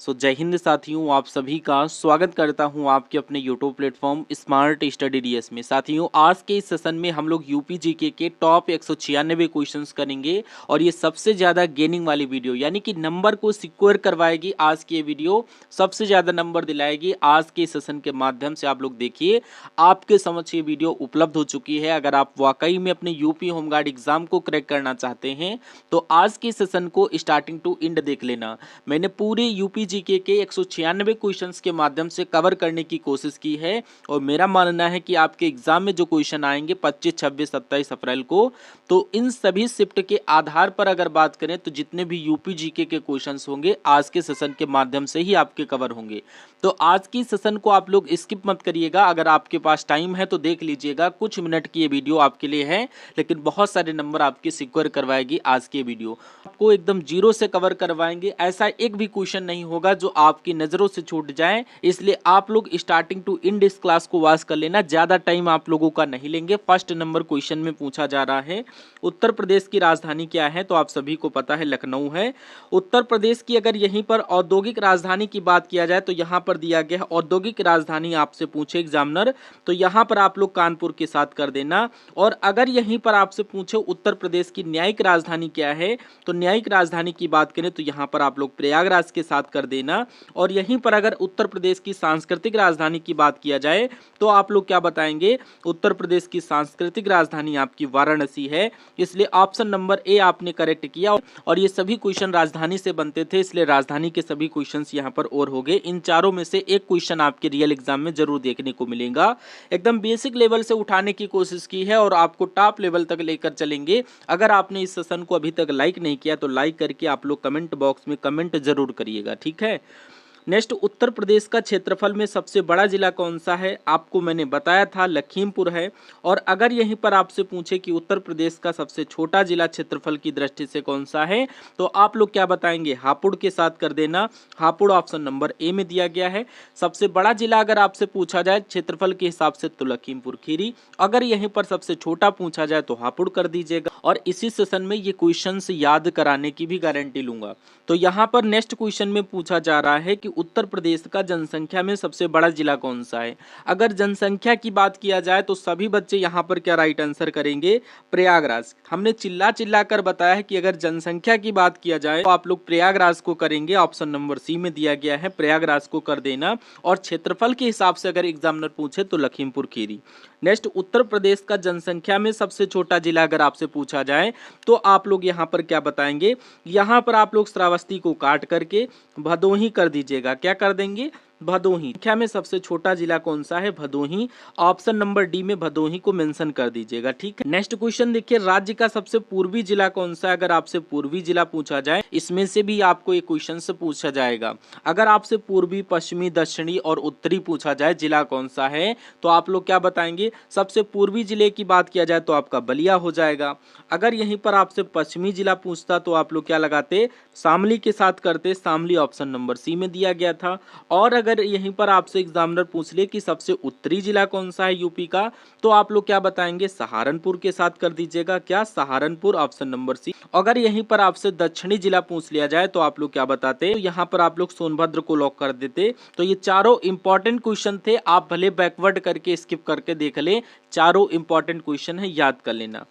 जय हिंद साथियों, आप सभी का स्वागत करता हूं आपके अपने YouTube platform smart study DS में। साथियों, आज के इस सेशन में हम लोग यूपी जीके के टॉप 196 क्वेश्चंस करेंगे और ये सबसे ज़्यादा गेनिंग वाली वीडियो यानी कि नंबर को सिक्योर करवाएगी। आज की ये वीडियो सबसे ज़्यादा नंबर दिलाएगी। आज के सेशन के माध्यम से आप लोग देखिए, आपके समक्ष ये वीडियो उपलब्ध हो चुकी है। अगर आप वाकई में अपने यूपी होमगार्ड एग्जाम को क्रैक करना चाहते हैं तो आज के सेशन को स्टार्टिंग टू एंड देख लेना। मैंने पूरे यूपी जीके के 196 क्वेश्चंस के माध्यम से कवर करने की कोशिश की है और मेरा मानना है कि आपके एग्जाम में जो क्वेश्चन आएंगे 25, 26, 27 अप्रैल को, तो इन सभी शिफ्ट के आधार पर अगर बात करें तो जितने भी यूपी जीके के क्वेश्चंस होंगे आज के सेशन के माध्यम से ही आपके कवर होंगे। तो आज की सेशन को आप लोग स्किप मत करिएगा। अगर आपके पास टाइम है तो देख लीजिएगा, कुछ मिनट की ये वीडियो आपके लिए है, लेकिन बहुत सारे नंबर आपके सिक्योर करवाएगी आज की वीडियो। आपको एकदम जीरो से कवर करवाएंगे, ऐसा एक भी क्वेश्चन नहीं होगा जो आपकी नजरों से छूट जाए। इसलिए आप लोग स्टार्टिंग टू एंड इस क्लास को वॉच कर लेना। ज्यादा टाइम आप लोगों का नहीं लेंगे। फर्स्ट नंबर क्वेश्चन में पूछा जा रहा है, उत्तर प्रदेश की राजधानी क्या है? तो आप सभी को पता है लखनऊ है। उत्तर प्रदेश की अगर यहीं पर औद्योगिक राजधानी की बात किया जाए तो यहाँ पर दिया गया है औद्योगिक राजधानी, आपसे पूछे एग्जामिनर तो यहाँ पर आप लोग कानपुर के साथ कर देना। और अगर यहीं पर आपसे पूछे उत्तर प्रदेश की न्यायिक राजधानी क्या है, तो न्यायिक राजधानी की बात करें तो यहाँ पर आप लोग प्रयागराज के साथ कर देना। और यहीं पर अगर उत्तर प्रदेश की सांस्कृतिक राजधानी की बात किया जाए तो आप लोग क्या बताएंगे? उत्तर प्रदेश की सांस्कृतिक राजधानी आपकी वाराणसी है। इसलिए ऑप्शन नंबर ए आपने करेक्ट किया। और ये सभी क्वेश्चन राजधानी से बनते थे, इसलिए राजधानी के सभी क्वेश्चंस यहाँ पर और हो गए। इन चारों में से एक क्वेश्चन आपके रियल एग्जाम में जरूर देखने को मिलेगा। एकदम बेसिक लेवल से उठाने की कोशिश की है और आपको टॉप लेवल तक लेकर चलेंगे। अगर आपने इस सेशन को अभी तक लाइक नहीं किया तो लाइक करके आप लोग कमेंट बॉक्स में कमेंट जरूर करिएगा, ठीक है। नेक्स्ट, उत्तर प्रदेश का क्षेत्रफल में सबसे बड़ा जिला कौन सा है? आपको मैंने बताया था लखीमपुर है। और अगर यहीं पर आपसे पूछे कि उत्तर प्रदेश का सबसे छोटा जिला क्षेत्रफल की दृष्टि से कौन सा है, तो आप लोग क्या बताएंगे? हापुड़ के साथ कर देना। हापुड़ ऑप्शन नंबर ए में दिया गया है। सबसे बड़ा जिला अगर आपसे पूछा जाए क्षेत्रफल के हिसाब से तो लखीमपुर खीरी। अगर यहीं पर सबसे छोटा पूछा जाए तो हापुड़ कर दीजिएगा। और इसी सेशन में ये क्वेश्चन याद कराने की भी गारंटी लूंगा। तो यहाँ पर नेक्स्ट क्वेश्चन में पूछा जा रहा है कि उत्तर प्रदेश का जनसंख्या में सबसे बड़ा जिला कौन सा है? अगर जनसंख्या की बात किया जाए तो सभी बच्चे यहाँ पर क्या राइट आंसर करेंगे? प्रयागराज। हमने चिल्ला चिल्ला कर बताया है कि अगर जनसंख्या की बात किया जाए तो आप लोग प्रयागराज को करेंगे। ऑप्शन नंबर सी में दिया गया है, प्रयागराज को कर देना। और क्षेत्रफल के हिसाब से अगर एग्जामिनर पूछे तो लखीमपुर खीरी। नेक्स्ट, उत्तर प्रदेश का जनसंख्या में सबसे छोटा जिला अगर आपसे पूछा जाए तो आप लोग यहाँ पर क्या बताएंगे? यहाँ पर आप लोग श्रावस्ती को काट करके भदोही कर दीजिएगा। क्या कर देंगे? भदोही। संख्या में सबसे छोटा जिला कौन सा है? भदोही। ऑप्शन नंबर डी में भदोही को मेंशन कर दीजिएगा, ठीक है। नेक्स्ट क्वेश्चन देखिए, राज्य का सबसे पूर्वी जिला कौन सा है? अगर आपसे पूर्वी जिला पूछा जाए, इसमें से भी आपको एक क्वेश्चन से पूछा जाएगा। अगर आपसे पूर्वी, पश्चिमी, दक्षिणी और उत्तरी पूछा जाए जिला कौन सा है, तो आप लोग क्या बताएंगे? सबसे पूर्वी जिले की बात किया जाए तो आपका बलिया हो जाएगा। अगर यहीं पर आपसे पश्चिमी जिला पूछता तो आप लोग क्या लगाते? शामली के साथ करते। शामली ऑप्शन नंबर सी में दिया गया था। और अगर यहीं पर आपसे एग्जामिनर पूछ ले कि सबसे उत्तरी जिला कौन सा है यूपी का, तो आप लोग क्या बताएंगे? सहारनपुर के साथ कर दीजिएगा। क्या? Saharanpur option number C. अगर यहीं पर आपसे दक्षिणी जिला पूछ लिया जाए तो आप लोग क्या बताते? तो यहाँ पर आप लोग सोनभद्र को लॉक कर देते। तो ये चारों इंपॉर्टेंट क्वेश्चन थे, आप भले बैकवर्ड करके स्किप करके देख ले, चारों इंपॉर्टेंट क्वेश्चन है, याद कर लेना।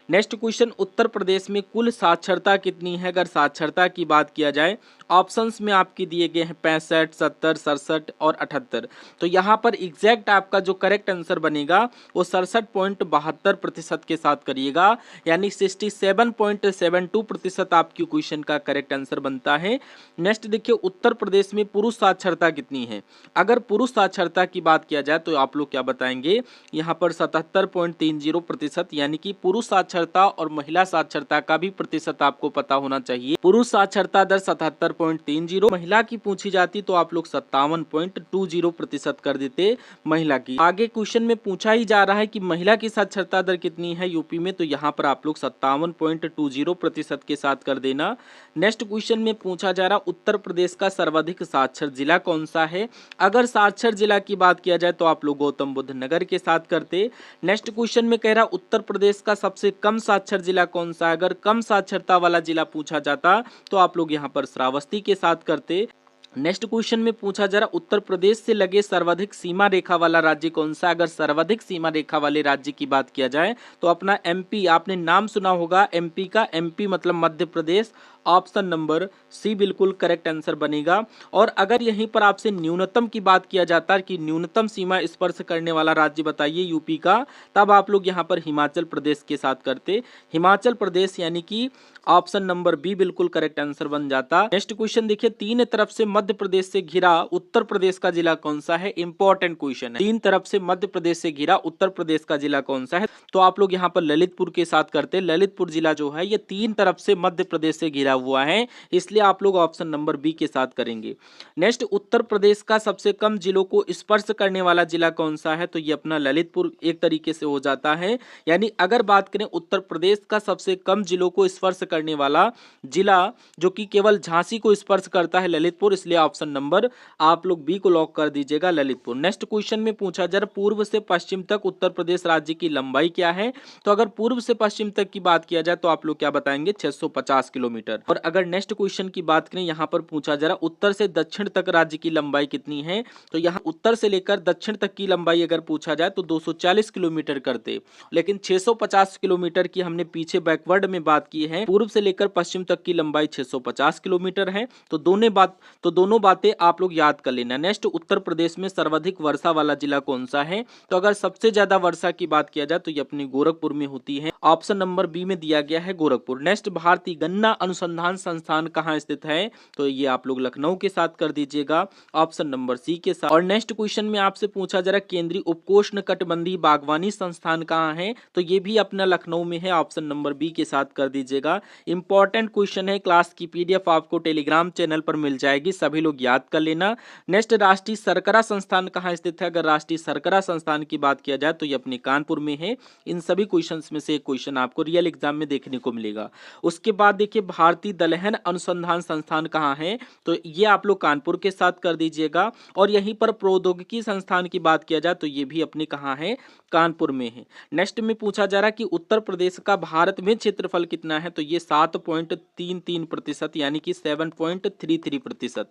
नेक्स्ट क्वेश्चन, उत्तर प्रदेश में कुल साक्षरता कितनी है? अगर साक्षरता की बात किया जाए, ऑप्शंस में आपके दिए गए हैं 65, 70, 67 और 78। तो यहाँ पर एग्जैक्ट आपका जो करेक्ट आंसर बनेगा वो 67.72% के साथ करिएगा, यानी 67.72% आपकी क्वेश्चन का करेक्ट आंसर बनता है। नेक्स्ट देखिए, उत्तर प्रदेश में पुरुष साक्षरता कितनी है? अगर पुरुष साक्षरता की बात किया जाए तो आप लोग क्या बताएंगे? यहाँ पर 77.30%, यानी कि पुरुष साक्षरता और महिला साक्षरता का भी प्रतिशत आपको पता होना चाहिए। पुरुष साक्षरता दर 77.30, महिला की पूछी जाती तो आप लोग 57.20% कर देते महिला की। आगे क्वेश्चन में पूछा ही जा रहा है कि महिला की साक्षरता दर कितनी है यूपी में, तो यहाँ पर आप लोग 57.20% के साथ कर देना। नेक्स्ट क्वेश्चन में पूछा जा रहा उत्तर प्रदेश का सर्वाधिक साक्षर जिला कौन सा है? अगर साक्षर जिला की बात किया जाए तो आप लोग गौतम बुद्ध नगर के साथ करते। नेक्स्ट क्वेश्चन में कह रहा उत्तर प्रदेश का सबसे कम साक्षर जिला कौन सा है? अगर कम साक्षरता वाला जिला पूछा जाता तो आप लोग यहाँ पर श्रावस्ती के साथ करते। नेक्स्ट क्वेश्चन में पूछा जा रहा उत्तर प्रदेश से लगे सर्वाधिक सीमा रेखा वाला राज्य कौन सा। अगर सर्वाधिक सीमा रेखा वाले राज्य की बात किया जाए तो अपना एमपी, आपने नाम सुना होगा एमपी का, एमपी मतलब मध्य प्रदेश। ऑप्शन नंबर सी बिल्कुल करेक्ट आंसर बनेगा। और अगर यहीं पर आपसे न्यूनतम की बात किया जाता है कि न्यूनतम सीमा स्पर्श करने वाला राज्य बताइए यूपी का, तब आप लोग यहाँ पर हिमाचल प्रदेश के साथ करते, हिमाचल प्रदेश, यानी कि ऑप्शन नंबर बी बिल्कुल करेक्ट आंसर बन जाता। नेक्स्ट क्वेश्चन देखिए, तीन तरफ से मध्य प्रदेश से घिरा उत्तर प्रदेश का जिला कौन सा है। इंपॉर्टेंट क्वेश्चन है, तीन तरफ से मध्य प्रदेश से घिरा उत्तर प्रदेश का जिला कौन सा है। तो आप लोग यहाँ पर ललितपुर के साथ करते, ललितपुर जिला जो है ये तीन तरफ से मध्य प्रदेश से घिरा हुआ है, इसलिए आप लोग ऑप्शन नंबर बी के साथ करेंगे। नेक्स्ट, उत्तर प्रदेश का सबसे कम जिलों को स्पर्श करने वाला जिला कौन सा है। तो ये अपना ललितपुर एक तरीके से हो जाता है। यानी अगर बात करें उत्तर प्रदेश का सबसे कम जिलों को स्पर्श करने वाला जिला जो कि केवल झांसी को स्पर्श करता है, ललितपुर, इसलिए ऑप्शन नंबर आप लोग बी को लॉक कर दीजिएगा, ललितपुर। नेक्स्ट क्वेश्चन में पूछा जा रहा पूर्व से पश्चिम तक उत्तर प्रदेश राज्य की लंबाई क्या है। तो अगर पूर्व से पश्चिम तक की बात किया जाए तो आप लोग क्या बताएंगे, 650 किलोमीटर। और अगर नेक्स्ट क्वेश्चन की बात करें, यहाँ पर पूछा जा रहा उत्तर से दक्षिण तक राज्य की लंबाई कितनी है। तो यहाँ उत्तर से लेकर दक्षिण तक की लंबाई अगर पूछा जाए तो 240 किलोमीटर करते, लेकिन 650 किलोमीटर की हमने पीछे बैकवर्ड में बात की है। पूर्व से लेकर पश्चिम तक की लंबाई 650 किलोमीटर है। तो दोनों बातें आप लोग याद कर लेना। नेक्स्ट, उत्तर प्रदेश में सर्वाधिक वर्षा वाला जिला कौन सा है। तो अगर सबसे ज्यादा वर्षा की बात किया जाए तो ये अपनी गोरखपुर में होती है, ऑप्शन नंबर बी में दिया गया है, गोरखपुर। नेक्स्ट, भारतीय गन्ना अनुसंधान संस्थान कहाँ स्थित है। तो ये आप लोग लखनऊ के साथ कर दीजिएगा, ऑप्शन नंबर सी के साथ। और नेक्स्ट क्वेश्चन में आपसे पूछा जा रहा केंद्रीय उपोष्णकटिबंधीय बागवानी संस्थान कहाँ है। तो ये भी अपना लखनऊ में है, ऑप्शन नंबर बी के साथ कर दीजिएगा। इंपॉर्टेंट क्वेश्चन है, क्लास की पीडीएफ आपको टेलीग्राम चैनल पर मिल जाएगी, सभी लोग याद कर लेना। नेक्स्ट, राष्ट्रीय शर्करा संस्थान कहाँ स्थित है। अगर राष्ट्रीय शर्करा संस्थान की बात किया जाए तो ये अपने कानपुर में है। इन सभी क्वेश्चंस में से एक क्वेश्चन आपको रियल एग्जाम में देखने को मिलेगा। उसके बाद देखिए, भारतीय दलहन अनुसंधान संस्थान कहाँ है। तो ये आप लोग कानपुर के साथ कर दीजिएगा। और यहीं पर प्रौद्योगिकी संस्थान की बात किया जाए तो ये भी अपने कहाँ है, कानपुर में है। नेक्स्ट में पूछा जा रहा कि उत्तर प्रदेश का भारत में क्षेत्रफल कितना है। तो ये 7.33%, यानी कि 7.33%।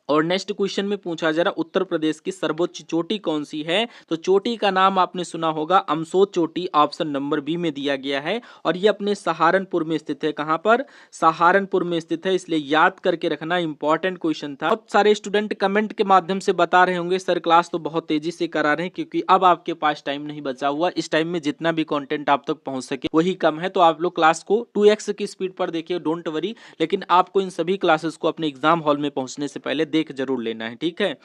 और नेक्स्ट क्वेश्चन में पूछा जा रहा उत्तर प्रदेश की सर्वोच्च चोटी कौन सी है। तो चोटी का नाम आपने सुना होगा, अमसोद चोटी, ऑप्शन नंबर बी में दिया गया है। और ये अपने सहारनपुर में स्थित है। कहां पर, सहारनपुर में स्थित है, इसलिए याद करके रखना, इंपॉर्टेंट क्वेश्चन था। बहुत सारे स्टूडेंट कमेंट के माध्यम से बता रहे होंगे सर क्लास तो बहुत तेजी से करा रहे हैं, क्योंकि अब आपके पास टाइम नहीं बचा हुआ। इस टाइम में जितना भी कॉन्टेंट आप तक पहुंच सके वही कम है, तो आप लोग क्लास को 2x की स्पीड पर देखिए, डोंट वरी। लेकिन आपको इन सभी क्लासेस को अपने एग्जाम हॉल में पहुंचने से पहले देख जरूर लेना है, ठीक है।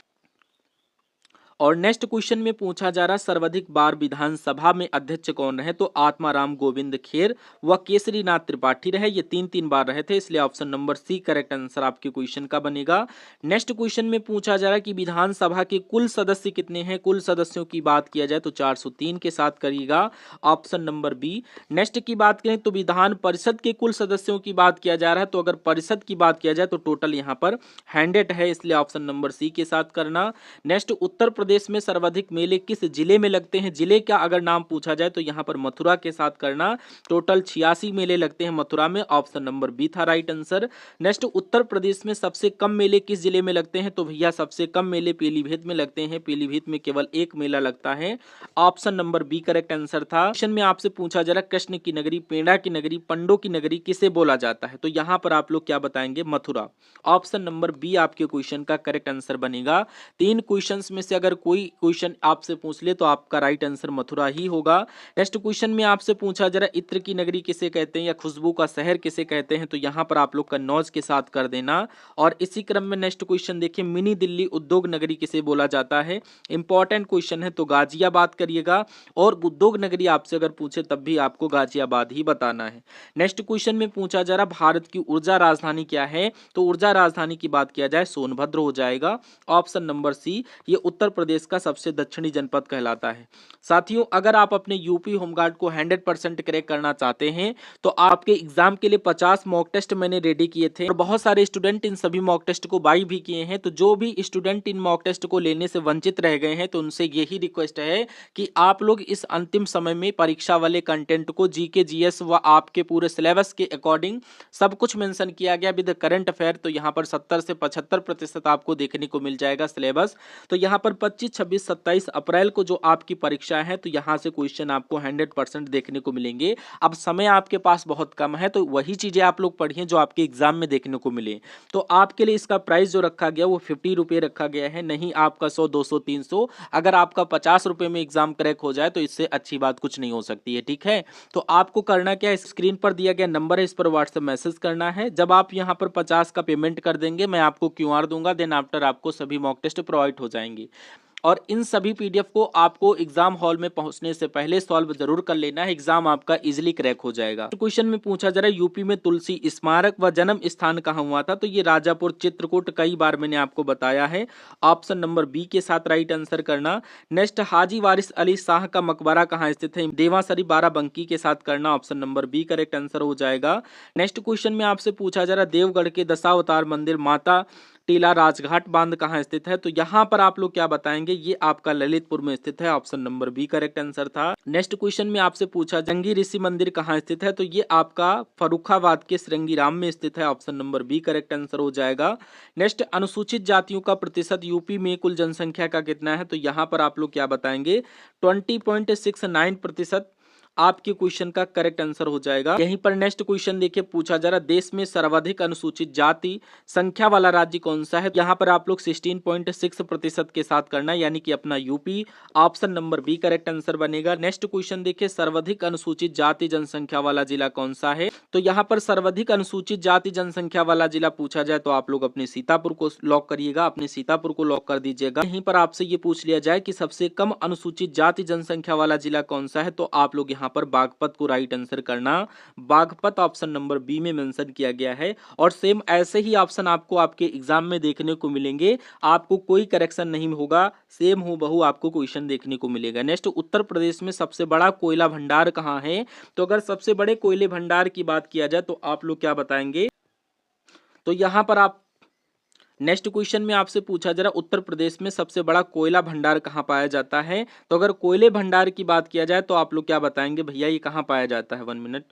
और नेक्स्ट क्वेश्चन में पूछा जा रहा सर्वाधिक बार विधानसभा में अध्यक्ष कौन रहे। तो आत्माराम गोविंद खेर व केसरीनाथ त्रिपाठी रहे, ये तीन बार रहे थे, इसलिए option number C correct answer आपके क्वेश्चन का बनेगा। नेक्स्ट क्वेश्चन में पूछा जा रहा है कि विधानसभा के कुल सदस्य कितने हैं। कुल सदस्यों की बात किया जाए तो 403 के साथ करिएगा, ऑप्शन नंबर बी। नेक्स्ट की बात करें तो विधान परिषद के कुल सदस्यों की बात किया जा रहा है। तो अगर परिषद की बात किया जाए तो टोटल यहाँ पर 100 है, इसलिए ऑप्शन नंबर सी के साथ करना। नेक्स्ट, उत्तर प्रदेश में सर्वाधिक मेले किस जिले में लगते हैं। जिले का अगर नाम पूछा जाए तो यहाँ पर मथुरा के साथ करना। टोटल 86 मेले लगते हैं मथुरा में, ऑप्शन नंबर बी था राइट आंसर। नेक्स्ट, उत्तर प्रदेश में सबसे कम मेले किस जिले में लगते हैं। तो भैया सबसे कम मेले पीलीभीत में लगते हैं, पीलीभीत में केवल एक मेला लगता है, option number B correct answer था। क्वेश्चन में आपसे पूछा जा रहा कृष्ण की नगरी, पेड़ा की नगरी, पंडों की नगरी किसे बोला जाता है। तो यहाँ पर आप लोग क्या बताएंगे, मथुरा, ऑप्शन नंबर बी आपके क्वेश्चन का करेक्ट आंसर बनेगा। 3 क्वेश्चंस में से अगर कोई क्वेश्चन आपसे पूछ ले तो आपका राइट आंसर मथुरा ही होगा। नेक्स्ट क्वेश्चन में आपसे पूछा जा रहा इत्र की नगरी किसे कहते हैं या खुशबू का शहर किसे कहते हैं। तो यहाँ पर आप लोग कन्नौज के साथ कर देना। और इसी क्रम में नेक्स्ट क्वेश्चन देखिए, मिनी दिल्ली उद्योग नगरी किसे बोला जाता है। इंपॉर्टेंट क्वेश्चन है, तो गाजियाबाद करिएगा। और उद्योग नगरी आपसे अगर पूछे तब भी आपको गाजियाबाद ही बताना है। नेक्स्ट क्वेश्चन में पूछा जा रहा भारत की ऊर्जा राजधानी क्या है। तो ऊर्जा राजधानी की बात किया जाए सोनभद्र हो जाएगा, ऑप्शन नंबर सी। ये उत्तर प्रदेश प्रदेश का सबसे दक्षिणी जनपद कहलाता है। साथियों, अगर आप अपने यूपी होमगार्ड को 100% क्रैक करना चाहते हैं तो आपके एग्जाम के लिए 50 मॉक टेस्ट मैंने रेडी किए थे और बहुत सारे स्टूडेंट इन सभी मॉक टेस्ट को बाई भी किए हैं। तो जो भी स्टूडेंट इन मॉक टेस्ट को लेने से वंचित रह गए हैं तो उनसे यही रिक्वेस्ट है कि आप लोग इस अंतिम समय में परीक्षा वाले कंटेंट को जीके जीएस व आपके पूरे सिलेबस के अकॉर्डिंग सब कुछ मेंशन किया गया विद करंट अफेयर। तो यहाँ पर 70 से 75% आपको देखने को मिल जाएगा सिलेबस। तो यहाँ पर 25, 26, 27 अप्रैल को जो आपकी परीक्षा है तो यहाँ से क्वेश्चन आपको 100% देखने को मिलेंगे। अब समय आपके पास बहुत कम है तो वही चीजें आप लोग पढ़िए जो आपके एग्जाम में देखने को मिले। तो आपके लिए इसका प्राइस जो रखा गया वो 50 रुपये रखा गया है, नहीं आपका 100, 200, 300। अगर आपका 50 रुपये में एग्जाम क्रैक हो जाए तो इससे अच्छी बात कुछ नहीं हो सकती है, ठीक है। तो आपको करना क्या है, स्क्रीन पर दिया गया नंबर है, इस पर व्हाट्सएप मैसेज करना है। जब आप यहाँ पर 50 का पेमेंट कर देंगे मैं आपको क्यूआर दूंगा, देन आफ्टर आपको सभी मॉक टेस्ट प्रोवाइड हो जाएंगे। और इन सभी पीडीएफ को आपको एग्जाम हॉल में पहुंचने से पहले सॉल्व जरूर कर लेना है, एग्जाम आपका इजीली क्रैक हो जाएगा। तो क्वेश्चन में पूछा जा रहा है यूपी में तुलसी स्मारक व जन्म स्थान कहाँ हुआ था, तो ये राजापुर चित्रकूट, कई बार मैंने आपको बताया है। ऑप्शन नंबर बी के साथ राइट आंसर करना। नेक्स्ट, हाजी वारिस अली शाह का मकबरा कहाँ स्थित है, देवासरी बाराबंकी के साथ करना। Option number B correct answer हो जाएगा। नेक्स्ट क्वेश्चन में आपसे पूछा जा रहा है देवगढ़ के दशावतार मंदिर माता टीला राजघाट बांध कहाँ स्थित है, तो यहाँ पर आप लोग क्या बताएंगे, ये आपका ललितपुर में स्थित है। Option number B correct answer था। नेक्स्ट क्वेश्चन में आपसे पूछा जंगी ऋषि मंदिर कहाँ स्थित है, तो ये आपका फर्रुखाबाद के श्रृंगीराम में स्थित है। Option number B correct answer हो जाएगा। नेक्स्ट, अनुसूचित जातियों का प्रतिशत यूपी में कुल जनसंख्या का कितना है, तो यहाँ पर आप लोग क्या बताएंगे, 20.69% आपके क्वेश्चन का करेक्ट आंसर हो जाएगा। यहीं पर नेक्स्ट क्वेश्चन देखिए, पूछा जा रहा देश में सर्वाधिक अनुसूचित जाति संख्या वाला राज्य कौन सा है, यहाँ पर आप लोग 16.6% के साथ करना, यानी कि अपना UP. Option number B correct answer बनेगा। नेक्स्ट क्वेश्चन देखिए, सर्वाधिक अनुसूचित जाति जनसंख्या वाला जिला कौन सा है, तो यहाँ पर सर्वाधिक अनुसूचित जाति जनसंख्या वाला जिला पूछा जाए तो आप लोग अपने सीतापुर को लॉक करिएगा, अपने सीतापुर को लॉक कर दीजिएगा। यहीं पर आपसे ये पूछ लिया जाए कि सबसे कम अनुसूचित जाति जनसंख्या वाला जिला कौन सा है, तो आप लोग यहाँ पर बागपत को राइट आंसर करना। बागपत ऑप्शन नंबर बी में मेंशन किया गया है। और सेम ऐसे ही ऑप्शन आपको आपके एग्जाम में देखने को मिलेंगे, आपको कोई करेक्शन नहीं होगा, सेम हूबहू आपको क्वेश्चन देखने को मिलेगा। नेक्स्ट, उत्तर प्रदेश में सबसे बड़ा कोयला भंडार कहाँ है, तो अगर सबसे बड़े कोयले भंडार की बात किया जाए तो आप लोग क्या बताएंगे, तो यहां पर आप नेक्स्ट क्वेश्चन में आपसे पूछा जा रहा उत्तर प्रदेश में सबसे बड़ा कोयला भंडार कहाँ पाया जाता है, तो अगर कोयले भंडार की बात किया जाए तो आप लोग क्या बताएंगे, भैया ये कहाँ पाया जाता है, 1 मिनट,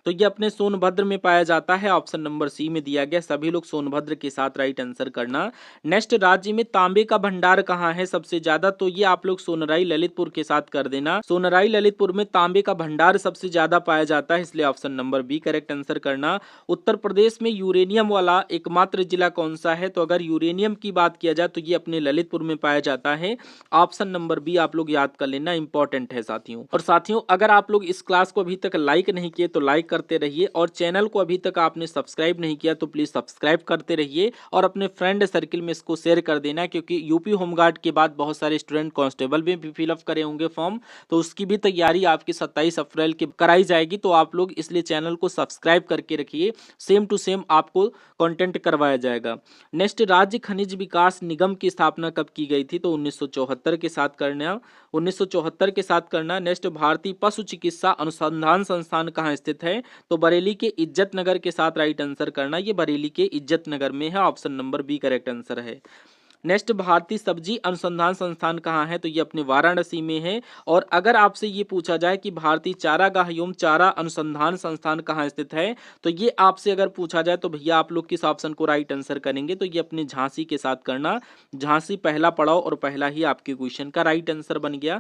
तो ये अपने सोनभद्र में पाया जाता है। ऑप्शन नंबर सी में दिया गया, सभी लोग सोनभद्र के साथ राइट आंसर करना। नेक्स्ट, राज्य में तांबे का भंडार कहाँ है सबसे ज्यादा, तो ये आप लोग सोनराई ललितपुर के साथ कर देना। सोनराई ललितपुर में तांबे का भंडार सबसे ज्यादा पाया जाता है, इसलिए option number B correct answer करना। उत्तर प्रदेश में यूरेनियम वाला एकमात्र जिला कौन सा है, तो अगर यूरेनियम की बात किया जाए तो ये अपने ललितपुर में पाया जाता है। ऑप्शन नंबर बी आप लोग याद कर लेना, इंपॉर्टेंट है साथियों। और साथियों, अगर आप लोग इस क्लास को अभी तक लाइक नहीं किए तो लाइक करते रहिए, और चैनल को अभी तक आपने सब्सक्राइब नहीं किया तो प्लीज सब्सक्राइब करते रहिए और अपने फ्रेंड सर्किल में इसको शेयर कर देना, क्योंकि यूपी होमगार्ड के बाद बहुत सारे स्टूडेंट कांस्टेबल में भी फिलअप करे होंगे फॉर्म, तो उसकी भी तैयारी आपकी 27 अप्रैल की कराई जाएगी। तो आप लोग इसलिए चैनल को सब्सक्राइब करके रखिए, सेम टू सेम आपको कंटेंट करवाया जाएगा। नेक्स्ट, राज्य खनिज विकास निगम की स्थापना कब की गई थी, तो 1974 के साथ करना, 1974 के साथ करना। नेक्स्ट, भारतीय पशु चिकित्सा अनुसंधान संस्थान कहाँ स्थित है, तो बरेली के इज्जत नगर के साथ राइट आंसर करना, ये बरेली के इज्जत नगर में है। Option number B correct answer है। नेक्स्ट, भारतीय सब्जी अनुसंधान संस्थान कहाँ है, तो ये अपने वाराणसी में है। और अगर आपसे ये पूछा जाए कि भारतीय चारागाह एवं चारा अनुसंधान संस्थान कहाँ स्थित है, तो ये आपसे अगर पूछा जाए तो भैया आप लोग किस ऑप्शन को राइट आंसर करेंगे, तो ये अपने झांसी के साथ करना। झांसी पहला पड़ाव और पहला ही आपके क्वेश्चन का राइट आंसर बन गया।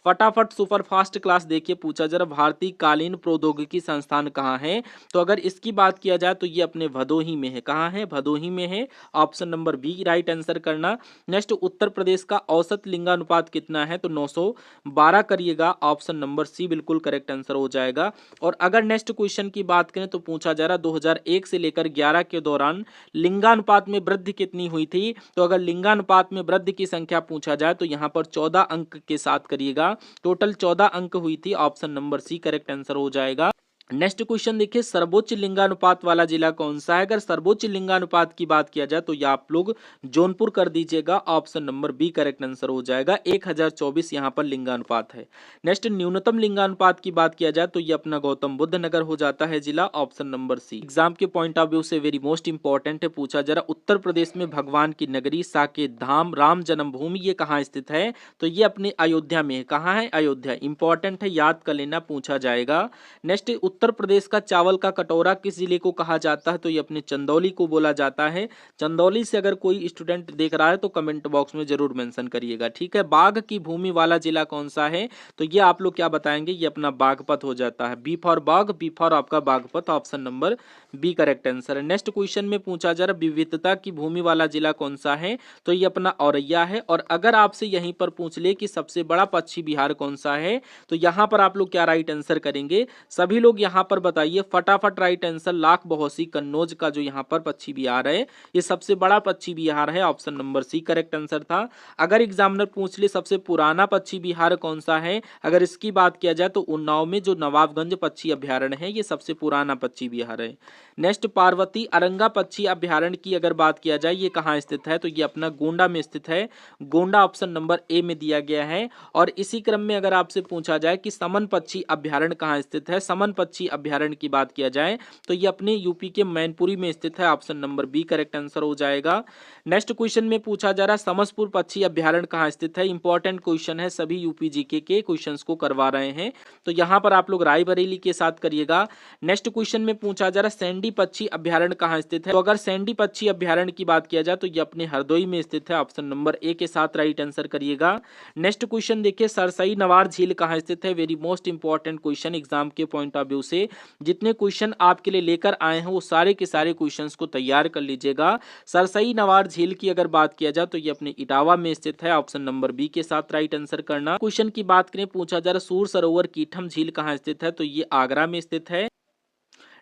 फटाफट सुपर फास्ट क्लास देखिए, पूछा जरा भारतीय कालीन प्रौद्योगिकी संस्थान कहाँ है, तो अगर इसकी बात किया जाए तो ये अपने भदोही में है। कहाँ है, भदोही में है। Option number B right answer करना। नेक्स्ट, उत्तर प्रदेश का औसत लिंगानुपात कितना है, तो 912 करिएगा। ऑप्शन नंबर सी बिल्कुल करेक्ट आंसर हो जाएगा। और अगर नेक्स्ट क्वेश्चन की बात करें तो पूछा जा रहा 2001 से लेकर 11 के दौरान लिंगानुपात में वृद्धि कितनी हुई थी, तो अगर लिंगानुपात में वृद्धि की संख्या पूछा जाए तो यहाँ पर 14 अंक के साथ करिएगा। टोटल 14 अंक हुई थी। Option number C correct answer हो जाएगा। नेक्स्ट क्वेश्चन देखिए, सर्वोच्च लिंगानुपात वाला जिला कौन सा है? अगर सर्वोच्च लिंगानुपात की बात किया जाए तो ये आप लोग जौनपुर कर दीजिएगा, option number B correct answer हो जाएगा। 1024 यहाँ पर लिंगानुपात है। नेक्स्ट न्यूनतम लिंगानुपात की बात किया जाए तो ये अपना गौतम बुद्ध नगर हो जाता है जिला, ऑप्शन नंबर सी। एग्जाम के पॉइंट ऑफ व्यू से वेरी मोस्ट इंपॉर्टेंट है, पूछा जरा उत्तर प्रदेश में भगवान की नगरी साकेत धाम राम जन्मभूमि ये कहाँ स्थित है? तो ये अपने अयोध्या में है। कहाँ है? अयोध्या। इंपॉर्टेंट है, याद कर लेना, पूछा जाएगा। नेक्स्ट, उत्तर प्रदेश का चावल का कटोरा किस जिले को कहा जाता है? तो ये अपने चंदौली को बोला जाता है। चंदौली से अगर कोई स्टूडेंट देख रहा है तो कमेंट बॉक्स में जरूर मेंशन करिएगा, ठीक है। बाघ की भूमि वाला जिला कौन सा है? तो ये आप लोग क्या बताएंगे? ये अपना बागपत हो जाता है। बी फॉर बाघ, बी फॉर आपका Baghpat, option number B correct answer है। नेक्स्ट क्वेश्चन में पूछा जा रहा विविधता की भूमि वाला जिला कौन सा है? तो ये अपना औरैया है। और अगर आपसे यहीं पर पूछ ले कि सबसे बड़ा पक्षी विहार कौन सा है, तो यहाँ पर आप लोग क्या राइट आंसर करेंगे? सभी लोग यहाँ पर बताइए फटाफट राइट आंसर। लाख बहोसी कन्नौज का जो यहाँ पर पक्षी विहार है, ये सबसे बड़ा पक्षी विहार है, option number C correct answer था। अगर एग्जामिनर पूछ ले सबसे पुराना पक्षी विहार कौन सा है, अगर इसकी बात किया जाए तो उन्नाव में जो नवाबगंज पक्षी अभ्यारण्य है, ये सबसे पुराना पक्षी विहार है। नेक्स्ट, पार्वती अरंगा पक्षी अभ्यारण्य की अगर बात किया जाए, ये कहाँ स्थित है? तो ये अपना गोंडा में स्थित है। गोंडा ऑप्शन नंबर ए में दिया गया है। और इसी क्रम में अगर आपसे पूछा जाए कि समन पक्षी अभ्यारण्य कहाँ स्थित है, समन पक्षी अभ्यारण्य की बात किया जाए तो ये अपने यूपी के मैनपुरी में स्थित है, option number B correct answer हो जाएगा। नेक्स्ट क्वेश्चन में पूछा जा रहा समसपुर पक्षी अभ्यारण्य कहाँ स्थित है? इंपॉर्टेंट क्वेश्चन है, सभी यूपी जीके के क्वेश्चंस को करवा रहे हैं, तो यहाँ पर आप लोग रायबरेली के साथ करिएगा। नेक्स्ट क्वेश्चन में पूछा जा रहा सैंडी पक्षी अभ्यारण्य कहाँ स्थित है? तो अगर सैंडी पक्षी अभ्यारण्य की बात किया जाए तो ये अपने हरदोई में स्थित है, ऑप्शन नंबर ए के साथ राइट आंसर करिएगा। नेक्स्ट क्वेश्चन देखिए, सरसई नवार झील कहाँ स्थित है? Very most important question exam के पॉइंट ऑफ व्यू से। जितने क्वेश्चन आपके लिए लेकर आए हैं वो सारे के सारे क्वेश्चंस को तैयार कर लीजिएगा। सरसई नवार झील की अगर बात किया जाए तो ये अपने इटावा में स्थित है, ऑप्शन नंबर बी के साथ राइट आंसर करना। क्वेश्चन की बात करें, पूछा जा रहा सूर सरोवर कीठम झील कहाँ स्थित है? तो ये आगरा में स्थित है।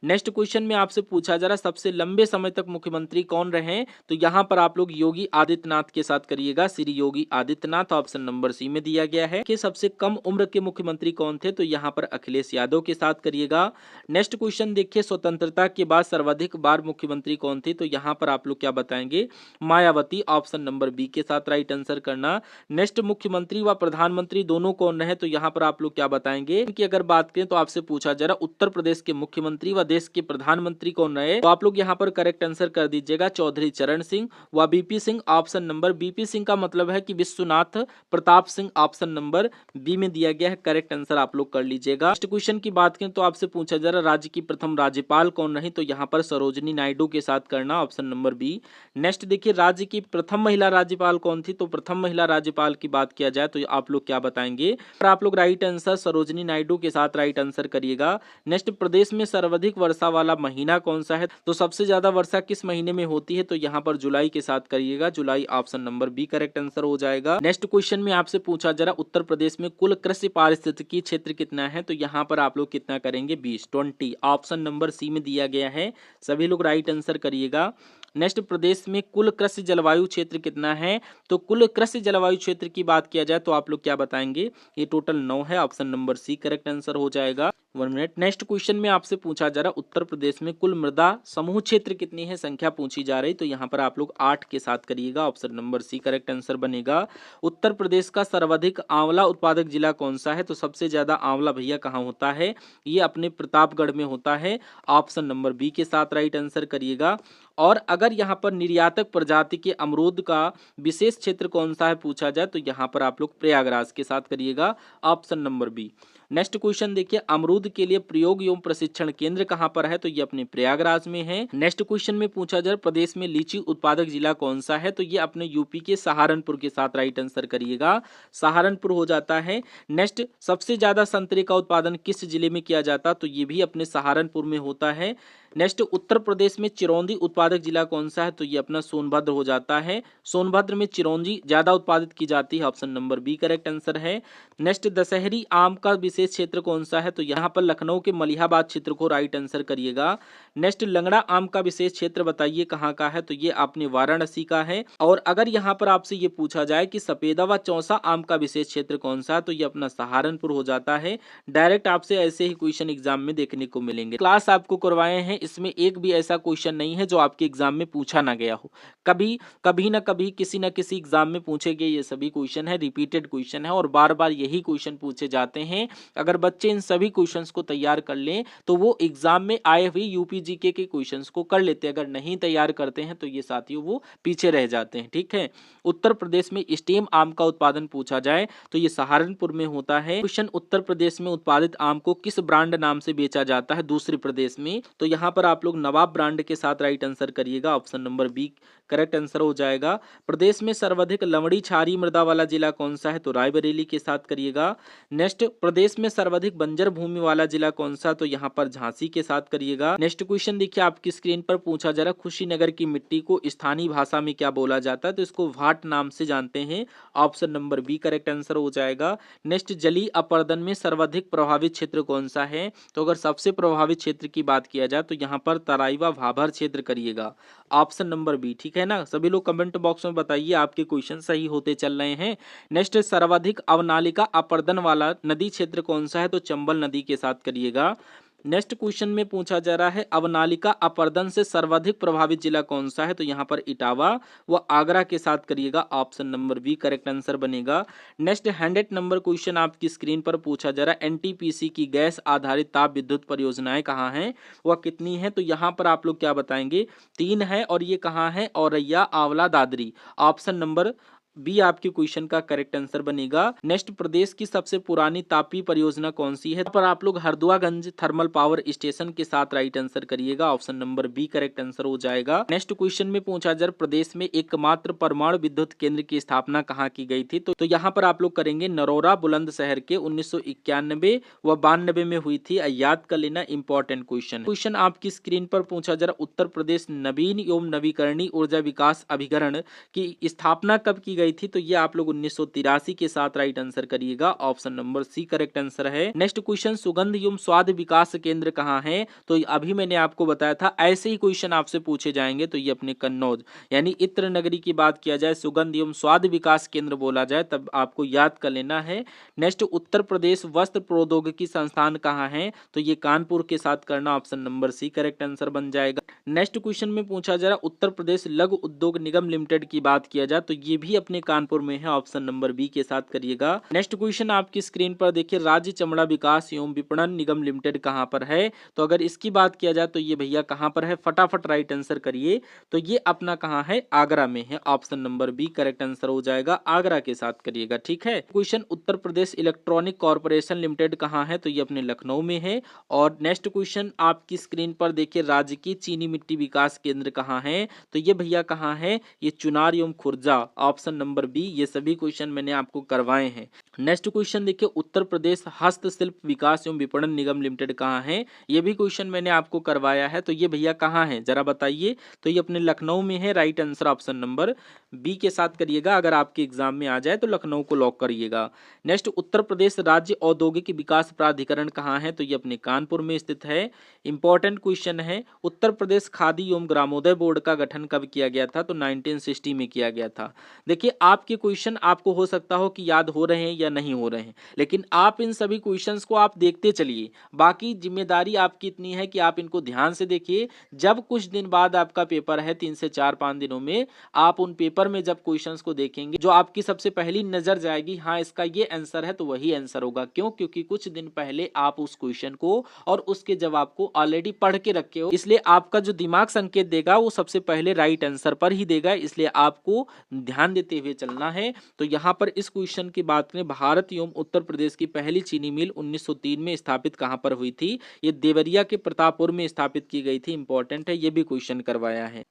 नेक्स्ट क्वेश्चन में आपसे पूछा जा रहा सबसे लंबे समय तक मुख्यमंत्री कौन रहे? तो यहाँ पर आप लोग योगी आदित्यनाथ के साथ करिएगा, श्री योगी आदित्यनाथ, ऑप्शन नंबर सी में दिया गया है। कि सबसे कम उम्र के मुख्यमंत्री कौन थे? तो यहाँ पर अखिलेश यादव के साथ करिएगा। नेक्स्ट क्वेश्चन देखिए, स्वतंत्रता के बाद सर्वाधिक बार मुख्यमंत्री कौन थे? तो यहाँ पर आप लोग क्या बताएंगे? मायावती, ऑप्शन नंबर बी के साथ राइट आंसर करना। नेक्स्ट, मुख्यमंत्री व प्रधानमंत्री दोनों कौन रहे? तो यहाँ पर आप लोग क्या बताएंगे? इनकी अगर बात करें तो आपसे पूछा जा रहा उत्तर प्रदेश के मुख्यमंत्री व देश के प्रधानमंत्री कौन रहे? तो आप लोग यहाँ पर करेक्ट आंसर कर दीजिएगा, चौधरी चरण सिंह व BP Singh, option number BP Singh का मतलब है कि Vishwanath Pratap Singh, option number B में दिया गया है, करेक्ट आंसर आप लोग कर लीजिएगा। नेक्स्ट क्वेश्चन की बात करें तो आपसे पूछा जा रहा राज्य की प्रथम राज्यपाल कौन रही? तो यहाँ पर सरोजनी नायडू के साथ करना, ऑप्शन नंबर बी। नेक्स्ट देखिए, राज्य की प्रथम महिला राज्यपाल कौन थी? तो प्रथम महिला राज्यपाल की बात किया जाए तो आप लोग क्या बताएंगे? आप लोग राइट आंसर सरोजनी नायडू के साथ राइट आंसर करिएगा। नेक्स्ट, प्रदेश में सर्वाधिक वर्षा वाला महीना कौन सा है? तो सबसे ज्यादा वर्षा किस महीने में होती है? तो यहाँ पर जुलाई के साथ करिएगा, जुलाई, option number B correct answer हो जाएगा। नेक्स्ट क्वेश्चन में आपसे पूछा जरा उत्तर प्रदेश में कुल कृषि पारिस्थितिकी क्षेत्र कितना है? तो यहाँ पर आप लोग कितना करेंगे? 20, ऑप्शन नंबर सी में दिया गया है, सभी लोग राइट आंसर करिएगा। नेक्स्ट, प्रदेश में कुल कृषि जलवायु क्षेत्र कितना है? तो कुल कृषि जलवायु क्षेत्र की बात किया जाए तो आप लोग क्या बताएंगे? ये टोटल 9 है, option number C correct answer हो जाएगा। 1 मिनट। नेक्स्ट क्वेश्चन में आपसे पूछा जा रहा उत्तर प्रदेश में कुल मृदा समूह क्षेत्र कितनी है? संख्या पूछी जा रही, तो यहाँ पर आप लोग 8 के साथ करिएगा, option number C correct answer बनेगा। उत्तर प्रदेश का सर्वाधिक आंवला उत्पादक जिला कौन सा है? तो सबसे ज्यादा आंवला भैया कहाँ होता है? ये अपने प्रतापगढ़ में होता है, ऑप्शन नंबर बी के साथ राइट आंसर करिएगा। और अगर यहाँ पर निर्यातक प्रजाति के अमरूद का विशेष क्षेत्र कौन सा है पूछा जाए तो यहाँ पर आप लोग प्रयागराज के साथ करिएगा, option number B. Next question देखिए, अमरूद के लिए प्रयोग एवं प्रशिक्षण केंद्र कहाँ पर है? तो ये अपने प्रयागराज में है। नेक्स्ट क्वेश्चन में पूछा जाए प्रदेश में लीची उत्पादक जिला कौन सा है? तो ये अपने यूपी के सहारनपुर के साथ राइट आंसर करिएगा, सहारनपुर हो जाता है। नेक्स्ट, सबसे ज्यादा संतरे का उत्पादन किस जिले में किया जाता? तो ये भी अपने सहारनपुर में होता है। नेक्स्ट, उत्तर प्रदेश में चिरौंजी उत्पादक जिला कौन सा है? तो ये अपना सोनभद्र हो जाता है। सोनभद्र में चिरौंजी ज्यादा उत्पादित की जाती है, option number B correct answer है। नेक्स्ट, दशहरी आम का विशेष क्षेत्र कौन सा है? तो यहाँ पर लखनऊ के मलिहाबाद क्षेत्र को राइट आंसर करिएगा। नेक्स्ट, लंगड़ा आम का विशेष क्षेत्र बताइए कहाँ का है? तो ये आपने वाराणसी का है। और अगर यहाँ पर आपसे ये पूछा जाए कि सफेदा व चौसा आम का विशेष क्षेत्र कौन सा है? तो ये अपना सहारनपुर हो जाता है। डायरेक्ट आपसे ऐसे ही क्वेश्चन एग्जाम में देखने को मिलेंगे। क्लास आपको करवाए हैं, इसमें एक भी ऐसा क्वेश्चन नहीं है जो आपके एग्जाम में पूछा ना गया हो। कभी कभी ना कभी किसी न किसी एग्जाम में पूछे गए ये सभी क्वेश्चन है, रिपीटेड क्वेश्चन है और बार बार यही क्वेश्चन पूछे जाते हैं। अगर बच्चे इन सभी क्वेश्चंस को तैयार कर लें तो वो एग्जाम में आए हुए यूपीजीके के क्वेश्चंस को कर लेते हैं। अगर नहीं तैयार करते हैं तो ये साथियों वो पीछे रह जाते हैं। ठीक है, उत्तर प्रदेश में स्टेम आम का उत्पादन पूछा जाए तो ये सहारनपुर में होता है। क्वेश्चन, उत्तर प्रदेश में उत्पादित आम को किस ब्रांड नाम से बेचा जाता है दूसरे प्रदेश में? तो यहाँ पर आप लोग नवाब ब्रांड के साथ राइट आंसर करिएगा, option number B correct answer हो जाएगा। प्रदेश में सर्वाधिक लवणी क्षारीय मृदा वाला जिला कौन सा है? तो रायबरेली के साथ करिएगा। नेक्स्ट, प्रदेश में सर्वाधिक बंजर भूमि वाला जिला कौन सा? तो यहाँ पर झांसी के साथ करिएगा। नेक्स्ट क्वेश्चन देखिए आपकी स्क्रीन पर पूछा जा रहा, कुशीनगर की मिट्टी को स्थानीय भाषा में क्या बोला जाता है? तो इसको भाट नाम से जानते हैं, option number B correct answer हो जाएगा। नेक्स्ट, जलीय अपर्दन में सर्वाधिक प्रभावित क्षेत्र कौन सा है? तो अगर सबसे प्रभावित क्षेत्र की बात किया जाए तो यहाँ पर तराई व भाभर क्षेत्र करिएगा, ऑप्शन नंबर बी। ठीक है ना, सभी लोग कमेंट बॉक्स में बताइए आपके क्वेश्चन सही होते चल रहे हैं। नेक्स्ट, सर्वाधिक अवनालिका अपर्दन वाला नदी क्षेत्र कौन सा है? तो चंबल नदी के साथ करिएगा। नेक्स्ट क्वेश्चन में पूछा जा रहा है, अवनालिका अपर्दन से सर्वाधिक प्रभावित जिला कौन सा है? तो यहाँ पर इटावा व आगरा के साथ करिएगा, option number B correct answer बनेगा। नेक्स्ट 100 नंबर क्वेश्चन आपकी स्क्रीन पर पूछा जा रहा है, एनटीपीसी की गैस आधारित ताप विद्युत परियोजनाएं कहाँ हैं, वह कितनी है? तो यहाँ पर आप लोग क्या बताएंगे? 3 है और ये कहाँ है? औरैया, आंवला, दादरी, ऑप्शन नंबर बी आपके क्वेश्चन का करेक्ट आंसर बनेगा। नेक्स्ट, प्रदेश की सबसे पुरानी तापी परियोजना कौन सी है? पर आप लोग हरदुआगंज थर्मल पावर स्टेशन के साथ राइट आंसर करिएगा, option number B correct answer हो जाएगा। नेक्स्ट क्वेश्चन में पूछा जा रहा, प्रदेश में एकमात्र परमाणु विद्युत केंद्र की स्थापना कहाँ की गई थी? तो यहाँ पर आप लोग करेंगे नरोरा बुलंदशहर के 1991 व 92 में हुई थी। याद कर लेना, इंपॉर्टेंट क्वेश्चन आपकी स्क्रीन पर पूछा जा रहा, उत्तर प्रदेश नवीन एवं नवीकरणीय ऊर्जा विकास अभिकरण की स्थापना कब की गई थी? तो ये आप लोग 1983 के साथ राइट आंसर करिएगा, option number C correct answer है। नेक्स्ट क्वेश्चन, सुगंध एवं स्वाद विकास केंद्र कहाँ है? तो अभी मैंने आपको बताया था ऐसे ही क्वेश्चन आपसे पूछे जाएंगे। तो ये अपने कन्नौज यानी इत्र नगरी की बात किया जाए, सुगंध एवं स्वाद विकास केंद्र बोला जाए, तब आपको याद कर लेना है। नेक्स्ट, उत्तर प्रदेश वस्त्र प्रौद्योगिकी संस्थान कहाँ है? तो ये कानपुर के साथ करना, option number C correct answer बन जाएगा। नेक्स्ट क्वेश्चन में पूछा जा रहा, उत्तर प्रदेश लघु उद्योग निगम लिमिटेड की बात किया जाए तो ये भी अपने कानपुर में है, ऑप्शन नंबर बी के साथ करिएगा। नेक्स्ट क्वेश्चन आपकी स्क्रीन पर देखिए, राज्य चमड़ा विकास एवं विपणन निगम लिमिटेड कहां पर है? तो अगर इसकी बात किया जाए तो ये भैया कहां पर है? फटाफट राइट आंसर करिए। तो ये अपना कहां है? आगरा में है, option number B correct answer हो जाएगा, आगरा के साथ करिएगा। ठीक है, question, Uttar Pradesh electronic corporation limited कहां है? तो ये अपने लखनऊ में है। और नेक्स्ट क्वेश्चन आपकी स्क्रीन पर देखिए, राज्य की चीनी मिट्टी विकास केंद्र कहां है? तो ये भैया कहां है? ये चुनार एवं खुर्जा, ऑप्शन नंबर बी। ये सभी क्वेश्चन मैंने आपको करवाए हैं। नेक्स्ट क्वेश्चन देखिए, उत्तर प्रदेश हस्तशिल्प विकास एवं विपणन निगम लिमिटेड कहाँ है? ये भी क्वेश्चन मैंने आपको करवाया है। तो ये भैया कहाँ है जरा बताइए? तो ये अपने लखनऊ में है, right answer option number B के साथ करिएगा। अगर आपके एग्जाम में आ जाए तो लखनऊ को लॉक करिएगा। नेक्स्ट, उत्तर प्रदेश राज्य औद्योगिक विकास प्राधिकरण कहाँ है? तो ये अपने कानपुर में स्थित है। इंपॉर्टेंट क्वेश्चन है, उत्तर प्रदेश खादी एवं ग्रामोदय बोर्ड का गठन कब किया गया था? तो 1960 में किया गया था। देखिए, आपके क्वेश्चन आपको हो सकता हो कि याद हो रहे हैं या नहीं हो रहे हैं, लेकिन आप इन सभी क्वेश्चंस को आप देखते चलिए। बाकी जिम्मेदारी आपकी इतनी है कि आप इनको ध्यान से देखिए। जब कुछ दिन बाद आपका पेपर है, 3 से 4-5 दिनों में, आप उन पेपर में जब क्वेश्चंस को देखेंगे, जो आपकी सबसे पहली नजर जाएगी, हाँ इसका ये आंसर है, तो वही आंसर होगा। क्यों? क्योंकि कुछ दिन पहले आप उस क्वेश्चन को और उसके जवाब को ऑलरेडी पढ़ के रखे हो, इसलिए आपका जो दिमाग संकेत देगा वो सबसे पहले राइट आंसर पर ही देगा। इसलिए आपको ध्यान देते हुए चलना है। तो यहाँ पर इस क्वेश्चन की बात करें, भारत एवं उत्तर प्रदेश की पहली चीनी मिल 1903 में स्थापित कहाँ पर हुई थी? ये देवरिया के प्रतापपुर में स्थापित की गई थी। इंपॉर्टेंट है, ये भी क्वेश्चन करवाया है।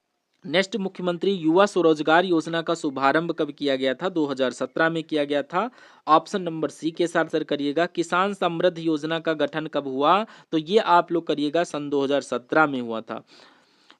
नेक्स्ट, मुख्यमंत्री युवा स्वरोजगार योजना का शुभारंभ कब किया गया था? 2017 में किया गया था। ऑप्शन नंबर सी के साथ आंसर करिएगा। किसान समृद्धि योजना का गठन कब हुआ? तो ये आप लोग करिएगा सन 2017 में हुआ था।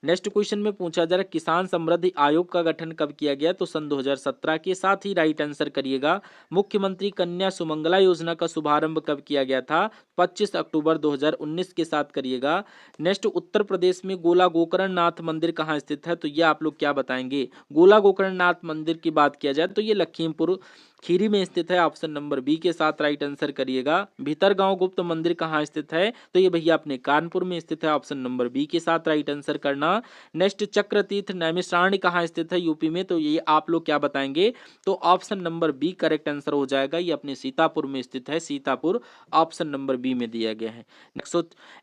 नेक्स्ट क्वेश्चन में पूछा जा रहा है किसान समृद्धि आयोग का गठन कब किया गया? तो सन 2017 के साथ ही राइट आंसर करिएगा। मुख्यमंत्री कन्या सुमंगला योजना का शुभारंभ कब किया गया था? 25 अक्टूबर 2019 के साथ करिएगा। नेक्स्ट, उत्तर प्रदेश में गोला गोकर्ण नाथ मंदिर कहाँ स्थित है? तो ये आप लोग क्या बताएंगे? गोला गोकर्ण नाथ मंदिर की बात किया जाए तो ये लखीमपुर खीरी में स्थित है। ऑप्शन नंबर बी के साथ राइट आंसर करिएगा। भीतरगांव गुप्त मंदिर कहाँ स्थित है? तो ये भैया अपने कानपुर में स्थित है। ऑप्शन नंबर बी के साथ राइट आंसर करना। नेक्स्ट, चक्रतीर्थ नैमिषारण्य कहाँ स्थित है यूपी में? तो ये आप लोग क्या बताएंगे? तो option number B correct answer हो जाएगा। ये अपने सीतापुर में स्थित है। सीतापुर ऑप्शन नंबर बी में दिया गया है।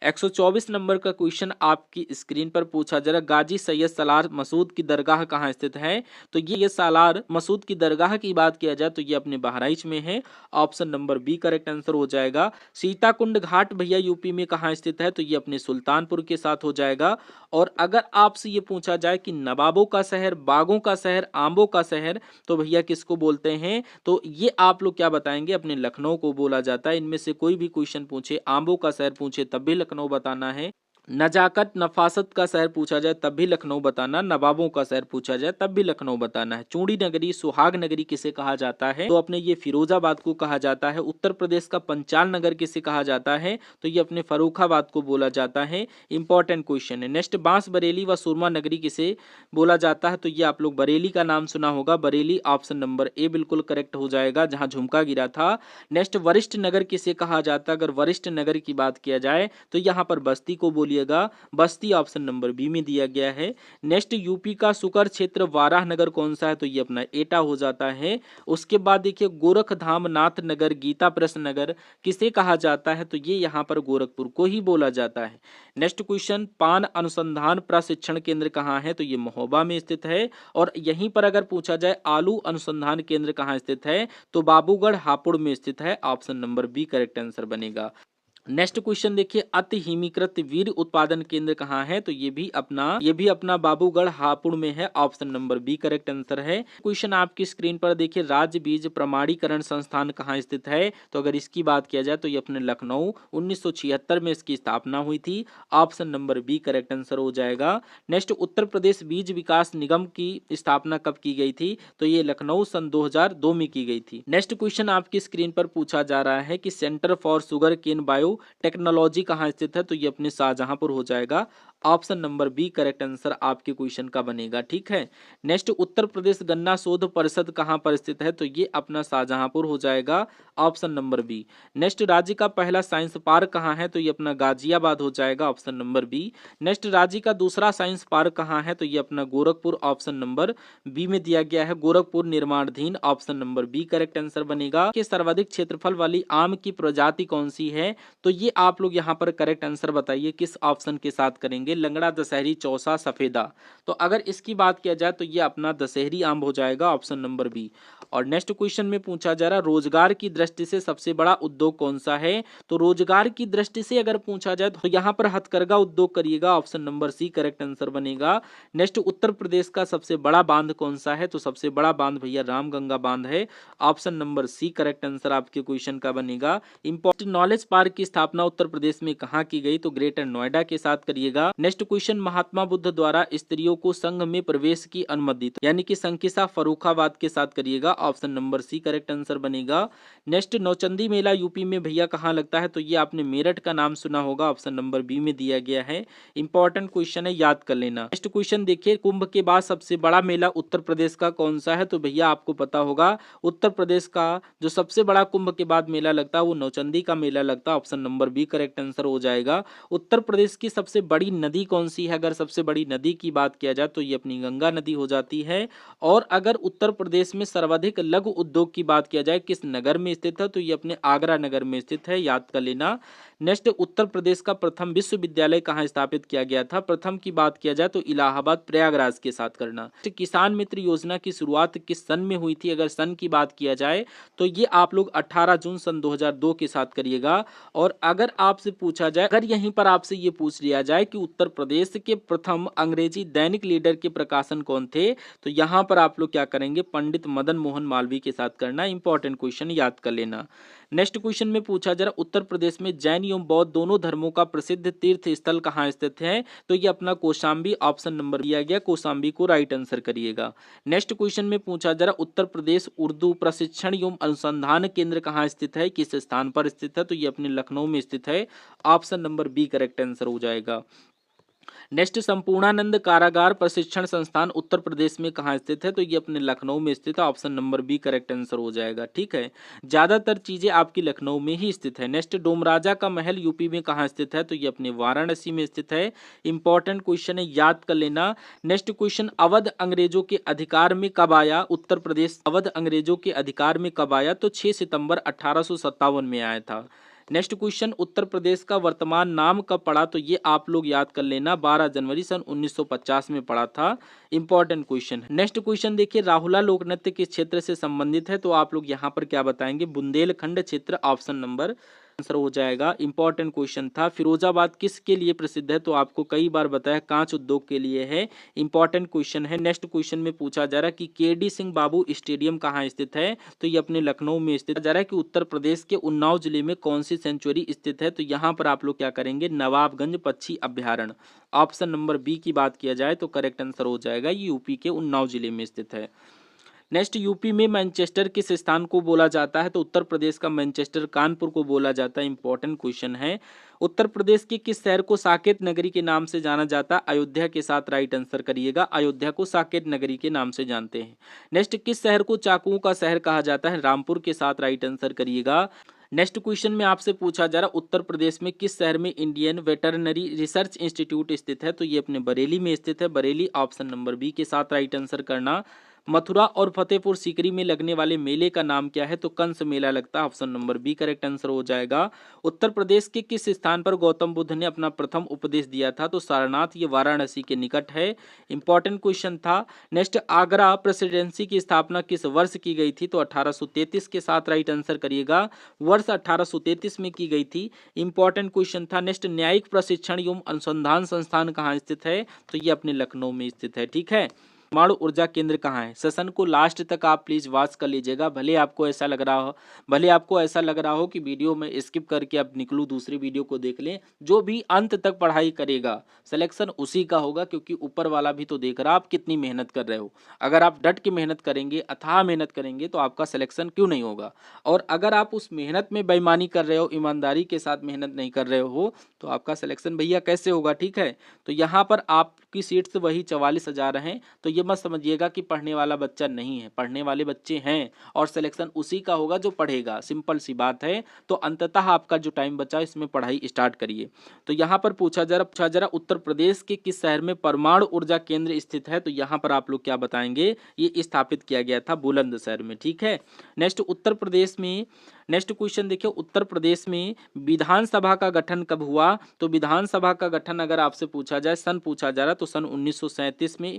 124 नंबर का क्वेश्चन आपकी स्क्रीन पर पूछा जा रहा है गाजी सैयद सालार मसूद की दरगाह कहाँ स्थित है? तो ये सालार मसूद की दरगाह की बात किया जाए तो ये अपने बहराइच में है। Option number B correct answer हो जाएगा। सीताकुंड घाट भैया यूपी में कहाँ स्थित है? तो ये अपने सुल्तानपुर के साथ हो जाएगा। और अगर आपसे ये पूछा जाए कि नवाबों का शहर, बागों का शहर, आंबों का शहर, तो भैया किसको बोलते हैं? तो ये आप लोग क्या बताएंगे? अपने लखनऊ को बोला जाता है। इनमें से कोई भी क्वेश्चन पूछे, आंबों का शहर पूछे तब भी लखनऊ बताना है। नजाकत नफासत का शहर पूछा जाए तब भी लखनऊ बताना। नवाबों का शहर पूछा जाए तब भी लखनऊ बताना है। चूड़ी नगरी, सुहाग नगरी किसे कहा जाता है? तो अपने ये फिरोजाबाद को कहा जाता है। उत्तर प्रदेश का पंचाल नगर किसे कहा जाता है? तो ये अपने फर्रुखाबाद को बोला जाता है। इंपॉर्टेंट क्वेश्चन है। नेक्स्ट, बांस बरेली व सुरमा नगरी किसे बोला जाता है? तो ये आप लोग बरेली का नाम सुना होगा। बरेली ऑप्शन नंबर ए बिल्कुल करेक्ट हो जाएगा, जहां झुमका गिरा था। नेक्स्ट, वरिष्ठ नगर किसे कहा जाता है? अगर वरिष्ठ नगर की बात किया जाए तो यहाँ पर बस्ती को बोलिएगा। बस्ती ऑप्शन नंबर बी में दिया गया है। नेक्स्ट, यूपी का सुकर क्षेत्र वाराह नगर कौन सा है? तो ये अपना एटा हो जाता है। उसके बाद देखिए गोरखधाम नाथ नगर, गीता प्रश्न नगर किसे कहा जाता है? तो ये यहाँ पर गोरखपुर को ही बोला जाता है। नेक्स्ट क्वेश्चन, पान अनुसंधान प्रशिक्षण केंद्र कहाँ है? तो ये महोबा में स्थित है। और यहीं पर अगर पूछा जाए आलू अनुसंधान केंद्र कहाँ स्थित है? तो बाबूगढ़ हापुड़ में स्थित है। Option number B correct answer बनेगा। नेक्स्ट क्वेश्चन देखिए अति हिमीकृत वीर उत्पादन केंद्र कहाँ है? तो ये भी अपना बाबूगढ़ हापुड़ में है। Option number B correct answer है। क्वेश्चन आपकी स्क्रीन पर देखिए राज्य बीज प्रमाणीकरण संस्थान कहाँ स्थित है? तो अगर इसकी बात किया जाए तो ये अपने लखनऊ 1976 में इसकी स्थापना हुई थी। Option number B correct answer हो जाएगा। नेक्स्ट, उत्तर प्रदेश बीज विकास निगम की स्थापना कब की गई थी? तो ये लखनऊ सन 2002 में की गई थी। नेक्स्ट क्वेश्चन आपकी स्क्रीन पर पूछा जा रहा है कि centre for sugar cane bio technology कहाँ स्थित है? तो ये अपने शाहजहांपुर हो जाएगा। Option number B correct answer आपके क्वेश्चन का बनेगा। ठीक है। नेक्स्ट, उत्तर प्रदेश गन्ना शोध परिषद कहाँ पर स्थित है? तो ये अपना शाहजहांपुर हो जाएगा। Option number B. नेक्स्ट, राज्य का पहला साइंस पार्क कहाँ है? तो ये अपना गाजियाबाद हो जाएगा। Option number B. नेक्स्ट, राज्य का दूसरा साइंस पार्क कहाँ है? तो ये अपना गोरखपुर ऑप्शन नंबर बी में दिया गया है। गोरखपुर निर्माणाधीन option number B correct answer बनेगा। कि सर्वाधिक क्षेत्रफल वाली आम की प्रजाति कौन सी है? तो ये आप लोग यहाँ पर करेक्ट आंसर बताइए किस ऑप्शन के साथ करेंगे? लंगड़ा, दशहरी, चौसा, सफेदा। तो अगर इसकी बात किया जाए तो ये अपना दशहरी आम हो जाएगा। Option number B. और नेक्स्ट क्वेश्चन में पूछा जा रहा रोजगार की दृष्टि से सबसे बड़ा उद्योग कौन सा है? तो रोजगार की दृष्टि से अगर पूछा जाए तो यहाँ पर हथकरघा उद्योग करिएगा। Option number C correct answer बनेगा। नेक्स्ट, उत्तर प्रदेश का सबसे बड़ा बांध कौन सा है? तो सबसे बड़ा बांध भैया रामगंगा बांध है। Option number C correct answer आपके क्वेश्चन का बनेगा। इंपॉर्टेंट नॉलेज पार्क की स्थापना उत्तर प्रदेश में कहाँ की गई? तो ग्रेटर नोएडा के साथ करिएगा। नेक्स्ट क्वेश्चन, महात्मा बुद्ध द्वारा स्त्रियों को संघ में प्रवेश की अनुमति यानी कि संकिसा फर्रुखाबाद के साथ करिएगा। Option number C correct answer बनेगा। नेक्स्ट, नौचंदी मेला यूपी में भैया कहाँ लगता है? तो ये आपने मेरठ का नाम सुना होगा। ऑप्शन नंबर बी में दिया गया है। इंपॉर्टेंट क्वेश्चन है, याद कर लेना। नेक्स्ट क्वेश्चन देखिए कुंभ के बाद सबसे बड़ा मेला उत्तर प्रदेश का कौन सा है? तो भैया आपको पता होगा उत्तर प्रदेश का जो सबसे बड़ा कुंभ के बाद मेला लगता है वो नौचंदी का मेला लगता है। Option number B correct answer हो जाएगा। उत्तर प्रदेश की सबसे बड़ी नदी कौन सी है? अगर सबसे बड़ी नदी की बात किया जाए तो ये अपनी गंगा नदी हो जाती है। और अगर उत्तर प्रदेश में सर्वाधिक सर्वाधिक लघु उद्योग की बात किया जाए किस नगर में स्थित है, तो ये अपने आगरा नगर में स्थित है, याद कर लेना। नेक्स्ट, उत्तर प्रदेश का प्रथम विश्वविद्यालय कहाँ स्थापित किया गया था? प्रथम की बात किया जाए तो इलाहाबाद प्रयागराज के साथ करना। किसान मित्र योजना की शुरुआत किस सन में हुई थी? अगर सन की बात किया जाए तो ये आप लोग 18 जून सन 2002 के साथ करिएगा। और अगर आपसे पूछा जाए, अगर यहीं पर आपसे ये पूछ लिया जाए कि उत्तर प्रदेश के प्रथम अंग्रेजी दैनिक लीडर के प्रकाशन कौन थे, तो यहाँ पर आप लोग क्या करेंगे? पंडित मदन मोहन मालवीय के साथ करना। इंपॉर्टेंट क्वेश्चन, याद कर लेना। नेक्स्ट क्वेश्चन में पूछा जरा उत्तर प्रदेश में जैन एवं बौद्ध दोनों धर्मों का प्रसिद्ध तीर्थ स्थल कहाँ स्थित है? तो ये अपना कौशाम्बी, ऑप्शन नंबर दिया गया कौशाम्बी को राइट आंसर करिएगा। नेक्स्ट क्वेश्चन में पूछा जरा उत्तर प्रदेश उर्दू प्रशिक्षण एवं अनुसंधान केंद्र कहाँ स्थित है, किस स्थान पर स्थित है? तो ये अपने लखनऊ में स्थित है, option number B correct answer हो जाएगा। नेक्स्ट, संपूर्णानंद कारागार प्रशिक्षण संस्थान उत्तर प्रदेश में कहाँ स्थित है? तो ये अपने लखनऊ में स्थित है, option number B correct answer हो जाएगा। ठीक है, ज्यादातर चीजें आपकी लखनऊ में ही स्थित है। नेक्स्ट, डोमराजा का महल यूपी में कहाँ स्थित है? तो ये अपने वाराणसी में स्थित है। इंपॉर्टेंट क्वेश्चन है, याद कर लेना। नेक्स्ट क्वेश्चन, अवध अंग्रेजों के अधिकार में कब आया? उत्तर प्रदेश अवध अंग्रेजों के अधिकार में कब आया? तो 6 सितंबर 1857 में आया था। नेक्स्ट क्वेश्चन, उत्तर प्रदेश का वर्तमान नाम कब पड़ा? तो ये आप लोग याद कर लेना, 12 जनवरी सन 1950 में पड़ा था। Important question. नेक्स्ट क्वेश्चन देखिए, राहुला लोक नृत्य किस क्षेत्र से संबंधित है? तो आप लोग यहाँ पर क्या बताएंगे? बुंदेलखंड क्षेत्र, ऑप्शन नंबर आंसर हो जाएगा। इंपॉर्टेंट क्वेश्चन था। फिरोजाबाद किसके लिए प्रसिद्ध है? तो आपको कई बार बताया, कांच उद्योग के लिए है। इंपॉर्टेंट क्वेश्चन है। नेक्स्ट क्वेश्चन में पूछा जा रहा है कि केडी सिंह बाबू स्टेडियम कहाँ स्थित है? तो ये अपने लखनऊ में स्थित जा रहा है। कि उत्तर प्रदेश के उन्नाव जिले में कौन सी सेंचुरी स्थित है? तो यहाँ पर आप लोग क्या करेंगे? नवाबगंज पक्षी अभ्यारण्य, ऑप्शन नंबर बी की बात किया जाए तो करेक्ट आंसर हो जाएगा। ये यूपी के उन्नाव जिले में स्थित है। नेक्स्ट, यूपी में मैनचेस्टर किस स्थान को बोला जाता है? तो उत्तर प्रदेश का मैनचेस्टर कानपुर को बोला जाता है। इंपॉर्टेंट क्वेश्चन है। उत्तर प्रदेश के किस शहर को साकेत नगरी के नाम से जाना जाता है? अयोध्या के साथ राइट आंसर करिएगा। अयोध्या को साकेत नगरी के नाम से जानते हैं। नेक्स्ट, किस शहर को चाकुओं का शहर कहा जाता है? रामपुर के साथ राइट आंसर करिएगा। नेक्स्ट क्वेश्चन में आपसे पूछा जा रहा उत्तर प्रदेश में किस शहर में इंडियन वेटरनरी रिसर्च इंस्टीट्यूट स्थित है? तो ये अपने बरेली में स्थित है, बरेली, ऑप्शन नंबर बी के साथ राइट आंसर करना। मथुरा और फतेहपुर सीकरी में लगने वाले मेले का नाम क्या है? तो कंस मेला लगता है, option number B correct answer हो जाएगा। उत्तर प्रदेश के किस स्थान पर गौतम बुद्ध ने अपना प्रथम उपदेश दिया था? तो सारनाथ, ये वाराणसी के निकट है। इंपॉर्टेंट क्वेश्चन था। नेक्स्ट, आगरा प्रेसिडेंसी की स्थापना किस वर्ष की गई थी? तो 1833 के साथ राइट आंसर करिएगा। वर्ष 1833 में की गई थी। इंपॉर्टेंट क्वेश्चन था। नेक्स्ट, न्यायिक प्रशिक्षण एवं अनुसंधान संस्थान कहाँ स्थित है? तो ये अपने लखनऊ में स्थित है। ठीक है, परमाणु ऊर्जा केंद्र कहाँ है? सेशन को लास्ट तक आप प्लीज वॉच कर लीजिएगा। भले आपको ऐसा लग रहा हो कि वीडियो में स्किप करके आप निकलूं, दूसरी वीडियो को देख लें। जो भी अंत तक पढ़ाई करेगा सिलेक्शन उसी का होगा, क्योंकि ऊपर वाला भी तो देख रहा आप कितनी मेहनत कर रहे हो। अगर आप डट के मेहनत करेंगे, अथाह मेहनत करेंगे, तो आपका सिलेक्शन क्यों नहीं होगा? और अगर आप उस मेहनत में बेईमानी कर रहे हो, ईमानदारी के साथ मेहनत नहीं कर रहे हो, तो आपका सिलेक्शन भैया कैसे होगा? ठीक है, तो यहाँ पर आपकी सीट्स वही 44,000 हैं। तो ये मत समझिएगा कि पढ़ने वाला बच्चा नहीं है, पढ़ने वाले बच्चे हैं और सिलेक्शन उसी का होगा जो पढ़ेगा। सिंपल सी बात है। तो अंततः आपका जो टाइम बचा इसमें पढ़ाई स्टार्ट करिए। तो यहाँ पर पूछा जरा उत्तर प्रदेश के किस शहर में परमाणु ऊर्जा केंद्र स्थित है? तो यहाँ पर आप लोग क्या बताएंगे? ये स्थापित किया गया था बुलंदशहर में। ठीक है, नेक्स्ट, उत्तर प्रदेश में नेक्स्ट क्वेश्चन देखिए, उत्तर प्रदेश में विधानसभा का गठन कब हुआ? तो विधानसभा का गठन अगर आपसे पूछा जाए, सन पूछा जा रहा, तो सन 1937 में।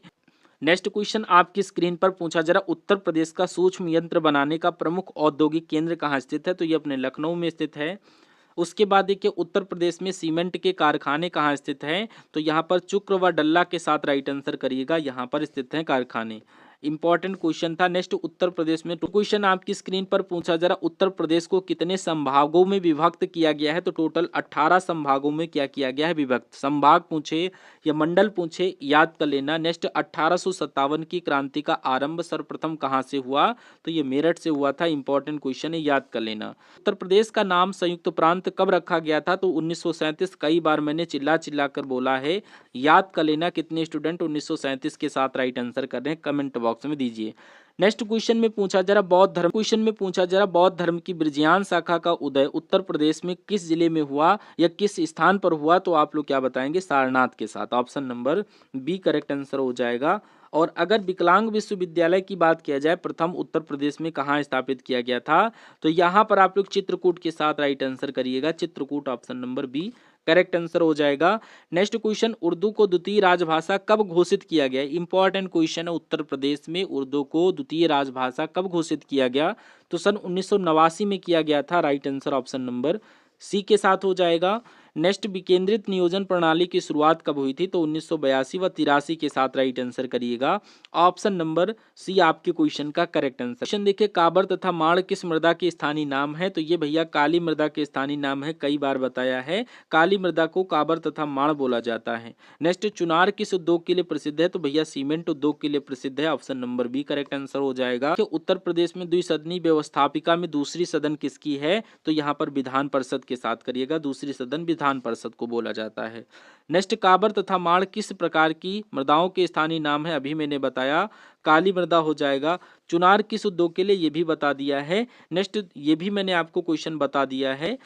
नेक्स्ट क्वेश्चन आपकी स्क्रीन पर पूछा जरा उत्तर प्रदेश का सूक्ष्म यंत्र बनाने का प्रमुख औद्योगिक केंद्र कहाँ स्थित है? तो ये अपने लखनऊ में स्थित है। उसके बाद देखिए, उत्तर प्रदेश में सीमेंट के कारखाने कहाँ स्थित हैं? तो यहाँ पर चुक्र व डल्ला के साथ राइट आंसर करिएगा, यहाँ पर स्थित हैं कारखाने। इंपॉर्टेंट क्वेश्चन था। नेक्स्ट, उत्तर प्रदेश में क्वेश्चन आपकी स्क्रीन पर पूछा जरा उत्तर प्रदेश को कितने संभागों में विभक्त किया गया है? तो टोटल 18 संभागों में क्या किया गया है? विभक्त। संभाग पूछे या मंडल पूछे, याद कर लेना। नेक्स्ट, 1857 की क्रांति का आरंभ सर्वप्रथम कहाँ से हुआ? तो ये मेरठ से हुआ था। इंपॉर्टेंट क्वेश्चन है, याद कर लेना। उत्तर प्रदेश का नाम संयुक्त प्रांत कब रखा गया था? तो 1937। कई बार मैंने चिल्ला चिल्ला कर बोला है, याद कर लेना। कितने स्टूडेंट 1937 के साथ राइट आंसर कर रहे हैं कमेंट बॉक्स में दीजिए। नेक्स्ट क्वेश्चन में पूछा जरा बौद्ध धर्म की ब्रजियान शाखा का उदय उत्तर प्रदेश में किस जिले में हुआ या किस स्थान पर हुआ? तो आप लोग क्या बताएंगे? सारनाथ के साथ, option number B correct answer हो जाएगा। और अगर विकलांग विश्वविद्यालय की बात किया जाए प्रथम उत्तर प्रदेश में कहाँ स्थापित किया गया था, तो यहाँ पर आप लोग चित्रकूट के साथ राइट आंसर करिएगा। Chitrakoot option number B correct answer हो जाएगा। नेक्स्ट क्वेश्चन, उर्दू को द्वितीय राजभाषा कब घोषित किया गया? इंपॉर्टेंट क्वेश्चन है, उत्तर प्रदेश में उर्दू को द्वितीय राजभाषा कब घोषित किया गया? तो सन 1989 में किया गया था। Right answer option number C के साथ हो जाएगा। नेक्स्ट, विकेंद्रित नियोजन प्रणाली की शुरुआत कब हुई थी? तो 1982 व 83 के साथ राइट आंसर करिएगा। ऑप्शन नंबर सी आपके क्वेश्चन का करेक्ट आंसर। क्वेश्चन देखिए, काबर तथा माण किस मृदा के स्थानीय नाम है? तो ये भैया काली मृदा के स्थानीय नाम है, कई बार बताया है। काली मृदा को काबर तथा माण बोला जाता है। नेक्स्ट, चुनार किस उद्योग के लिए प्रसिद्ध है? तो भैया सीमेंट उद्योग के लिए प्रसिद्ध है। Option number B correct answer हो जाएगा। उत्तर प्रदेश में द्विसदनी व्यवस्थापिका में दूसरी सदन किसकी है? तो यहाँ पर विधान परिषद के साथ करिएगा। दूसरी सदन विधान परिषद को बोला जाता है। नेक्स्ट, काबर तथा माण किस प्रकार की मृदाओं के स्थानीय नाम है? अभी मैंने बताया काली मृदा हो जाएगा। चुनार किस उद्योग के लिए? ये भी बता दिया है। नेक्स्ट, ये भी मैंने आपको क्वेश्चन बता दिया है।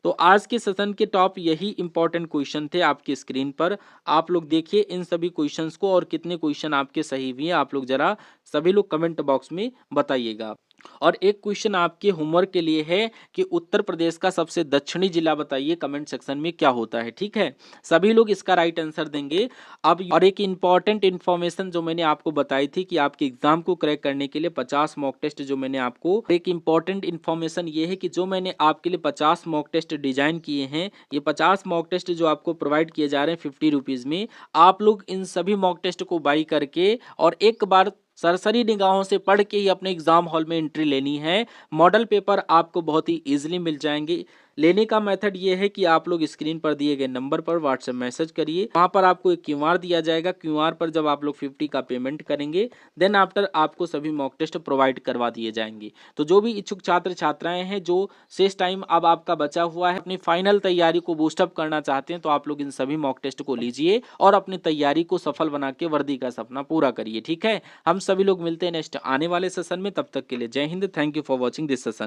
तो आज के सेशन के टॉप यही इंपॉर्टेंट क्वेश्चन थे आपकी स्क्रीन पर। आप लोग देखिए इन सभी क्वेश्चंस को और कितने क्वेश्चन आपके सही भी हैं आप लोग जरा सभी लोग कमेंट बॉक्स में बताइएगा। और एक क्वेश्चन आपके होमवर्क के लिए है कि उत्तर प्रदेश का सबसे दक्षिणी जिला बताइए कमेंट सेक्शन में क्या होता है। ठीक है, सभी लोग इसका राइट आंसर देंगे। अब और एक इंपॉर्टेंट इन्फॉर्मेशन जो मैंने आपको बताई थी कि आपके एग्जाम को क्रैक करने के लिए 50 मॉक टेस्ट जो मैंने आपको, एक इंपॉर्टेंट इन्फॉर्मेशन ये है कि जो मैंने आपके लिए 50 मॉक टेस्ट डिजाइन किए हैं, ये 50 मॉक टेस्ट जो आपको प्रोवाइड किए जा रहे हैं 50 रुपीज में, आप लोग इन सभी मॉक टेस्ट को बाई करके और एक बार सरसरी निगाहों से पढ़ के ही अपने एग्जाम हॉल में एंट्री लेनी है। मॉडल पेपर आपको बहुत ही इजीली मिल जाएंगे। लेने का मेथड ये है कि आप लोग स्क्रीन पर दिए गए नंबर पर व्हाट्सएप मैसेज करिए, वहां पर आपको एक क्यूआर दिया जाएगा। क्यूआर पर जब आप लोग 50 का पेमेंट करेंगे देन आफ्टर आपको सभी मॉक टेस्ट प्रोवाइड करवा दिए जाएंगे। तो जो भी इच्छुक छात्र छात्राएं हैं जो शेष टाइम अब आपका बचा हुआ है अपनी फाइनल तैयारी को बूस्टअप करना चाहते हैं, तो आप लोग इन सभी मॉक टेस्ट को लीजिए और अपनी तैयारी को सफल बना के वर्दी का सपना पूरा करिए। ठीक है, हम सभी लोग मिलते हैं नेक्स्ट आने वाले सेशन में। तब तक के लिए जय Hind. Thank you for watching this session.